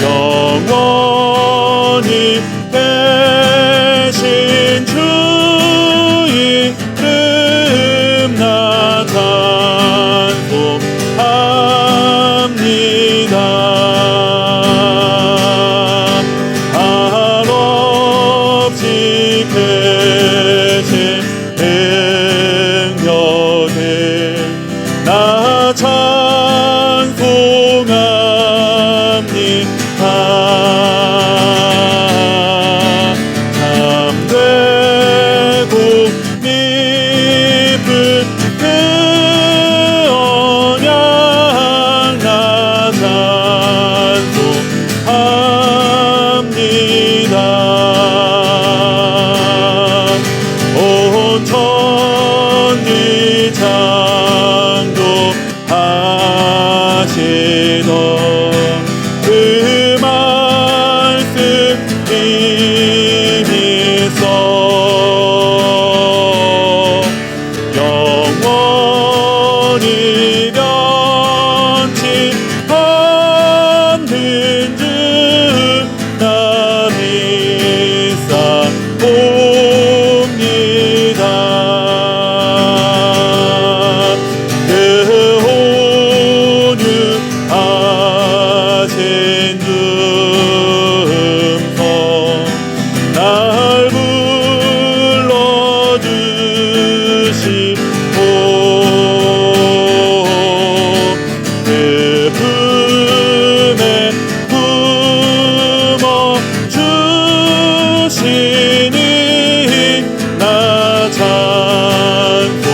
영원히 되신 주 이름 나 찬송합니다. 한없이 크신 능력을 나 참되고 깊은 그 언약 나 찬송합니다. 온 천지 창조하시던 그 말씀 힘있어 영원히 변치 않는 주 나 믿사옵니다. 그 온유하신 음성 날 불러주시고 그 품에 품어주시니 나 찬송합니다.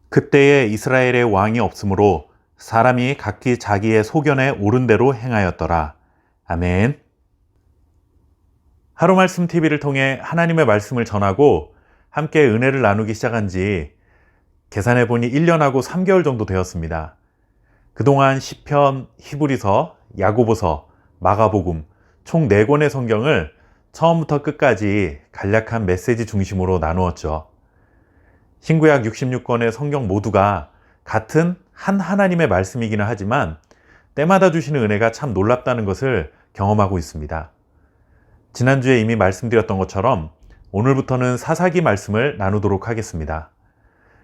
그때에 이스라엘의 왕이 없으므로 사람이 각기 자기의 소견에 옳은 대로 행하였더라. 아멘. 하루 말씀 TV를 통해 하나님의 말씀을 전하고 함께 은혜를 나누기 시작한 지 계산해보니 1년하고 3개월 정도 되었습니다. 그동안 시편, 히브리서, 야고보서, 마가복음 총 4권의 성경을 처음부터 끝까지 간략한 메시지 중심으로 나누었죠. 신구약 66권의 성경 모두가 같은 한 하나님의 말씀이기는 하지만 때마다 주시는 은혜가 참 놀랍다는 것을 경험하고 있습니다. 지난주에 이미 말씀드렸던 것처럼 오늘부터는 사사기 말씀을 나누도록 하겠습니다.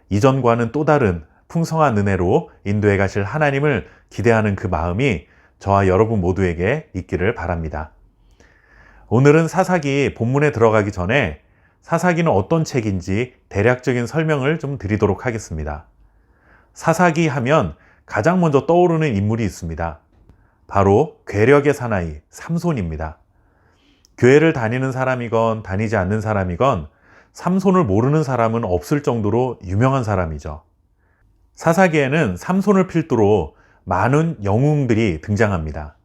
이전과는 또 다른 풍성한 은혜로 인도해 가실 하나님을 기대하는 그 마음이 저와 여러분 모두에게 있기를 바랍니다. 오늘은 사사기 본문에 들어가기 전에 사사기는 어떤 책인지 대략적인 설명을 좀 드리도록 하겠습니다. 사사기 하면 가장 먼저 떠오르는 인물이 있습니다. 바로 괴력의 사나이 삼손입니다. 교회를 다니는 사람이건 다니지 않는 사람이건 삼손을 모르는 사람은 없을 정도로 유명한 사람이죠. 사사기에는 삼손을 필두로 많은 영웅들이 등장합니다.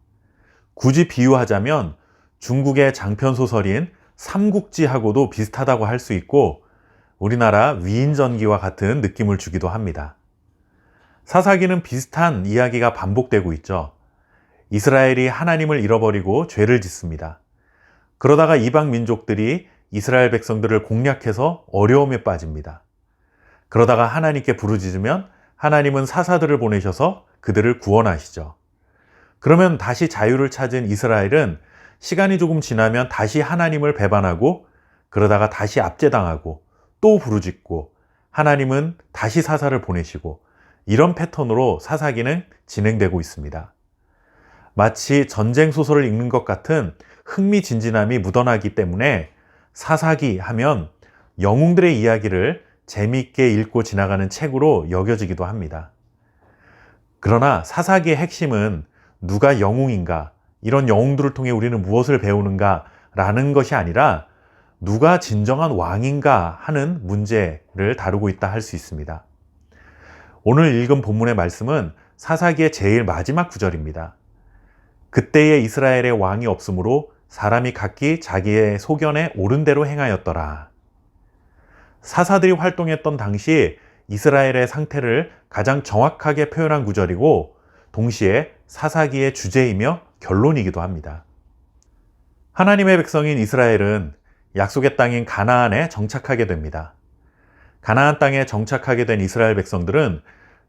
굳이 비유하자면 중국의 장편소설인 삼국지하고도 비슷하다고 할 수 있고 우리나라 위인전기와 같은 느낌을 주기도 합니다. 사사기는 비슷한 이야기가 반복되고 있죠. 이스라엘이 하나님을 잃어버리고 죄를 짓습니다. 그러다가 이방 민족들이 이스라엘 백성들을 공략해서 어려움에 빠집니다. 그러다가 하나님께 부르짖으면 하나님은 사사들을 보내셔서 그들을 구원하시죠. 그러면 다시 자유를 찾은 이스라엘은 시간이 조금 지나면 다시 하나님을 배반하고 그러다가 다시 압제당하고 또 부르짖고 하나님은 다시 사사를 보내시고 이런 패턴으로 사사기는 진행되고 있습니다. 마치 전쟁 소설을 읽는 것 같은 흥미진진함이 묻어나기 때문에 사사기 하면 영웅들의 이야기를 재미있게 읽고 지나가는 책으로 여겨지기도 합니다. 그러나 사사기의 핵심은 누가 영웅인가, 이런 영웅들을 통해 우리는 무엇을 배우는가 라는 것이 아니라 누가 진정한 왕인가 하는 문제를 다루고 있다 할 수 있습니다. 오늘 읽은 본문의 말씀은 사사기의 제일 마지막 구절입니다. 그때에 이스라엘의 왕이 없으므로 사람이 각기 자기의 소견에 옳은 대로 행하였더라. 사사들이 활동했던 당시 이스라엘의 상태를 가장 정확하게 표현한 구절이고 동시에 사사기의 주제이며 결론이기도 합니다. 하나님의 백성인 이스라엘은 약속의 땅인 가나안에 정착하게 됩니다. 가나안 땅에 정착하게 된 이스라엘 백성들은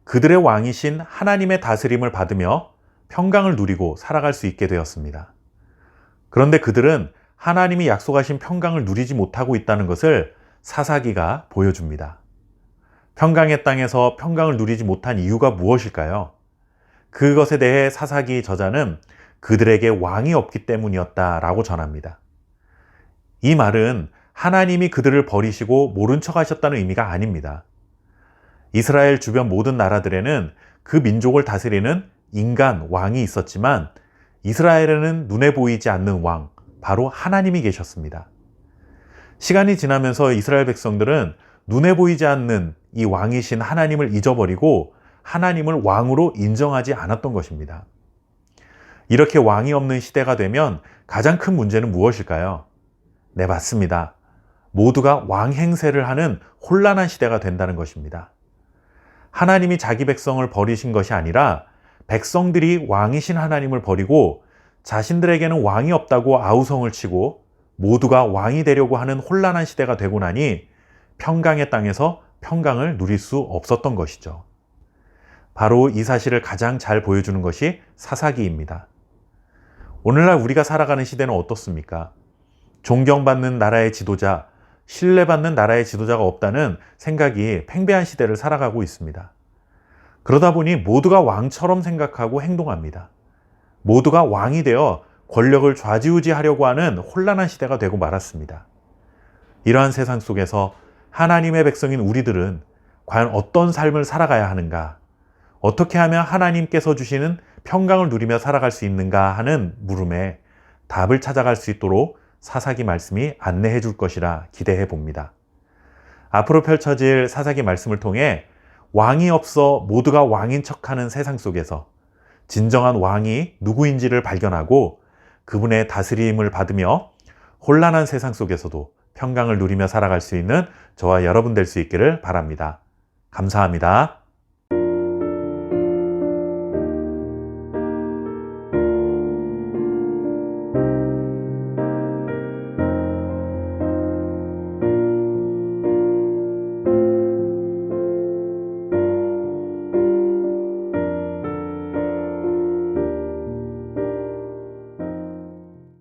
그들의 왕이신 하나님의 다스림을 받으며 평강을 누리고 살아갈 수 있게 되었습니다. 그런데 그들은 하나님이 약속하신 평강을 누리지 못하고 있다는 것을 사사기가 보여줍니다. 평강의 땅에서 평강을 누리지 못한 이유가 무엇일까요? 그것에 대해 사사기 저자는 그들에게 왕이 없기 때문이었다라고 전합니다. 이 말은 하나님이 그들을 버리시고 모른 척 하셨다는 의미가 아닙니다. 이스라엘 주변 모든 나라들에는 그 민족을 다스리는 인간 왕이 있었지만 이스라엘에는 눈에 보이지 않는 왕, 바로 하나님이 계셨습니다. 시간이 지나면서 이스라엘 백성들은 눈에 보이지 않는 이 왕이신 하나님을 잊어버리고 하나님을 왕으로 인정하지 않았던 것입니다. 이렇게 왕이 없는 시대가 되면 가장 큰 문제는 무엇일까요? 네, 맞습니다. 모두가 왕 행세를 하는 혼란한 시대가 된다는 것입니다. 하나님이 자기 백성을 버리신 것이 아니라 백성들이 왕이신 하나님을 버리고 자신들에게는 왕이 없다고 아우성을 치고 모두가 왕이 되려고 하는 혼란한 시대가 되고 나니 평강의 땅에서 평강을 누릴 수 없었던 것이죠. 바로 이 사실을 가장 잘 보여주는 것이 사사기입니다. 오늘날 우리가 살아가는 시대는 어떻습니까? 존경받는 나라의 지도자, 신뢰받는 나라의 지도자가 없다는 생각이 팽배한 시대를 살아가고 있습니다. 그러다 보니 모두가 왕처럼 생각하고 행동합니다. 모두가 왕이 되어 권력을 좌지우지하려고 하는 혼란한 시대가 되고 말았습니다. 이러한 세상 속에서 하나님의 백성인 우리들은 과연 어떤 삶을 살아가야 하는가? 어떻게 하면 하나님께서 주시는 평강을 누리며 살아갈 수 있는가 하는 물음에 답을 찾아갈 수 있도록 사사기 말씀이 안내해 줄 것이라 기대해 봅니다. 앞으로 펼쳐질 사사기 말씀을 통해 왕이 없어 모두가 왕인 척하는 세상 속에서 진정한 왕이 누구인지를 발견하고 그분의 다스림을 받으며 혼란한 세상 속에서도 평강을 누리며 살아갈 수 있는 저와 여러분 될 수 있기를 바랍니다. 감사합니다.